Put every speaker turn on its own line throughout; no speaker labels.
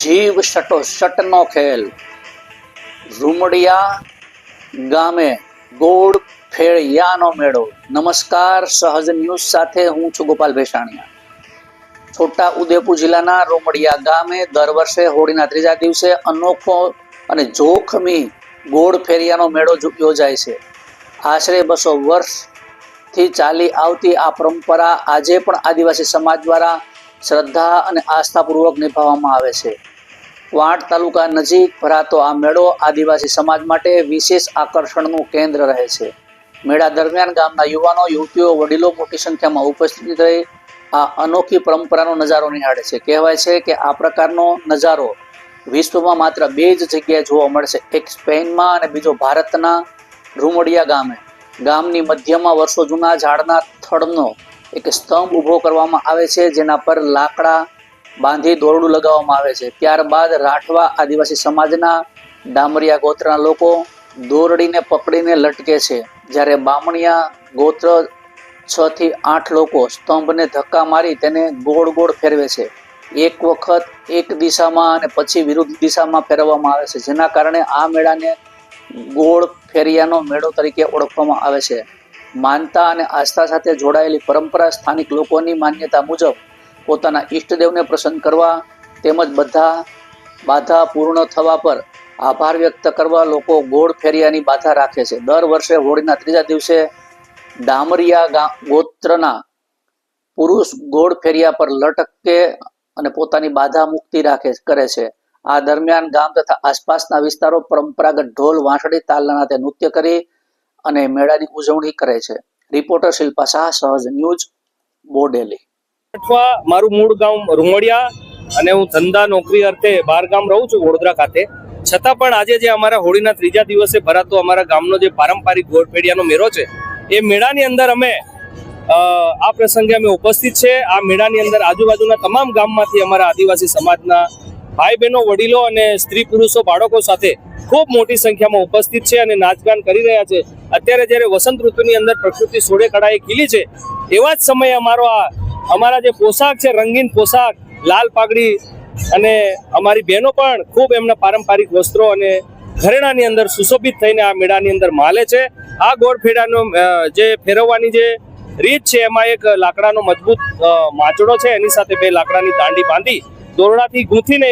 જીવ શટનો ખેલ રૂમડિયા ગામે ગોળ ફેળિયાનો મેળો। નમસ્કાર, સહજ ન્યૂઝ સાથે હું છું ગોપાલ ભેસાણીયા। છોટા ઉદેપુર જિલ્લાના રૂમડિયા ગામે દર વર્ષે હોળીના ત્રીજા દિવસે અનોખો અને જોખમી ગોળ ફેરિયાનો મેળો યોજાય છે। આશરે 200 વર્ષથી ચાલી આવતી આ પરંપરા આજે પણ આદિવાસી સમાજ દ્વારા શ્રદ્ધા અને આસ્થાપૂર્વક નિભાવવામાં આવે છે। વાંટ તાલુકા નજીક ભરાતો આ મેળો આદિવાસી સમાજ માટે વિશેષ આકર્ષણનું કેન્દ્ર રહે છે। મેળા દરમિયાન ગામના યુવાનો, યુવતીઓ, વડીલો મોટી સંખ્યામાં ઉપસ્થિત રહી આ અનોખી પરંપરાનો નજારો નિહાળે છે। કહેવાય છે કે આ પ્રકારનો નજારો વિશ્વમાં માત્ર 2 જ જગ્યાએ જોવા મળશે, એક સ્પેનમાં અને બીજો ભારતના રૂમડિયા ગામે। ગામની મધ્યમાં વર્ષો જૂના ઝાડના થડનો એક સ્તંભ ઊભો કરવામાં આવે છે, જેના પર લાકડા બાંધી દોરડું લગાવવામાં આવે છે। ત્યારબાદ રાઠવા આદિવાસી સમાજના ડામરિયા ગોત્રના લોકો દોરડીને પકડીને લટકે છે, જ્યારે બામણિયા ગોત્ર 6 થી 8 લોકો સ્તંભને ધક્કા મારી તેને ગોળ ગોળ ફેરવે છે। એક વખત એક દિશામાં અને પછી વિરુદ્ધ દિશામાં ફેરવવામાં આવે છે, જેના કારણે આ મેળાને ગોળ ફેરિયાનો મેળો તરીકે ઓળખવામાં આવે છે। માનતા અને આસ્થા સાથે જોડાયેલી પરંપરા સ્થાનિક લોકોની માન્યતા મુજબ પોતાના ઈષ્ટદેવને પ્રસન્ન કરવા તેમજ બધા બાધા પૂર્ણ થવા પર આભાર વ્યક્ત કરવા લોકો ગોળ ફેરિયાની બાધા રાખે છે। દર વર્ષે હોળીના ત્રીજા દિવસે ડામરિયા ગોત્રના પુરુષ ગોળ ફેરિયા પર લટકે અને પોતાની બાધા મુક્તિ કરે છે। આ દરમિયાન ગામ તથા આસપાસના વિસ્તારો પરંપરાગત ઢોલ, વાંસળી, તાલના નાદે નૃત્ય કરી અને મેળાની ઉજવણી કરે છે। રિપોર્ટર શિલ્પા શાહ, સહજ ન્યૂઝ, બોડેલી।
મારું મૂળ ગામ રૂમડિયા અને હું ધંધા નોકરી અર્થે બહાર ગામ રહું છું, વડોદરા ખાતે। છતાં પણ આજે જે અમારા હોળીના ત્રીજા દિવસે ભરાતો અમારા ગામનો જે પારંપરિક ગોળ ફેરિયાનો મેળો છે, એ મેળાની અંદર અમે આ પ્રસંગે અમે ઉપસ્થિત છે। આ મેળાની અંદર આજુબાજુના તમામ ગામમાંથી અમારા આદિવાસી સમાજના ભાઈ બહેનો, વડીલો અને સ્ત્રી પુરુષો, બાળકો સાથે ખૂબ મોટી સંખ્યામાં ઉપસ્થિત છે અને નાચગાન કરી રહ્યા છે। અત્યારે જ્યારે વસંત ઋતુની અંદર પ્રકૃતિ સોળે કળાએ ખીલી છે, એવા જ સમયે અમારા જે પોશાક છે, રંગીન પોશાક, લાલ પાઘડી, અને અમારી બહેનો પણ ખૂબ એમના પારંપરિક વસ્ત્રો અને ઘરેણાની અંદર સુશોભિત થઈને આ મેળાની અંદર માલે છે। આ ગોળ ફેરાનો જે ફેરવવાની જે રીત છે, એમાં એક લાકડાનો મજબૂત માચડો છે, એની સાથે 2 લાકડાની દાંડી બાંધી દોરડાથી ગૂંથીને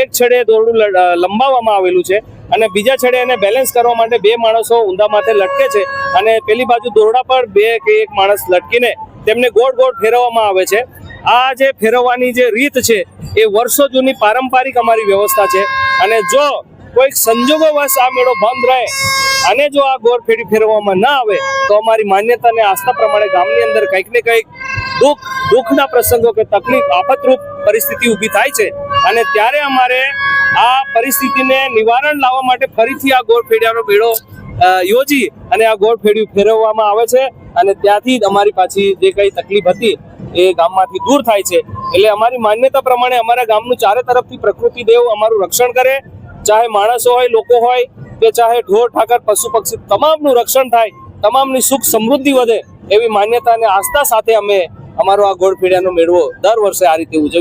એક છેડે દોરડું લંબાવવામાં આવેલું છે અને બીજા છેડે એને બેલેન્સ કરવા માટે 2 માણસો ઊંધા માથે લટકે છે અને પેલી બાજુ દોરડા પર 2 કે 1 માણસ લટકીને તેમને ગોળ ગોળ ફેરવવામાં આવે છે। આ જે ફેરવવાની જે રીત છે એ વર્ષો જૂની પારંપરિક અમારી વ્યવસ્થા છે અને જો કોઈક સંજોગોવશ આ મેળો બંધ રહે અને જો આ ગોળ ફેરવવામાં ના આવે તો અમારી માન્યતા અને આસ્થા પ્રમાણે ગામની અંદર કંઈક ને કંઈક દુઃખના પ્રસંગો કે તકલીફ, આફતરૂપ પરિસ્થિતિ ઊભી થાય છે અને ત્યારે અમારે આ પરિસ્થિતિને નિવારણ લાવવા માટે ફરીથી આ ગોળ ફેરિયાનો મેળો યોજી અને આ ગોળ ફેરિયું ફેરવવામાં આવે છે અને ત્યાંથી જ અમારી પાછી જે કંઈ તકલીફ હતી એ ગામમાંથી દૂર થાય છે। એટલે અમારી માન્યતા પ્રમાણે અમારા ગામનું ચારે તરફથી પ્રકૃતિ દેવ અમારું રક્ષણ કરે, ચાહે માણસો હોય, લોકો હોય કે ચાહે ઢોર, ઠાકર, પશુ પક્ષી, તમામનું રક્ષણ થાય, તમામની સુખ સમૃદ્ધિ વધે, એવી માન્યતા અને આસ્થા સાથે અમે અમારો આ ગોળ ફેરિયાનો મેળો દર વર્ષે આ રીતે ઉજવીએ।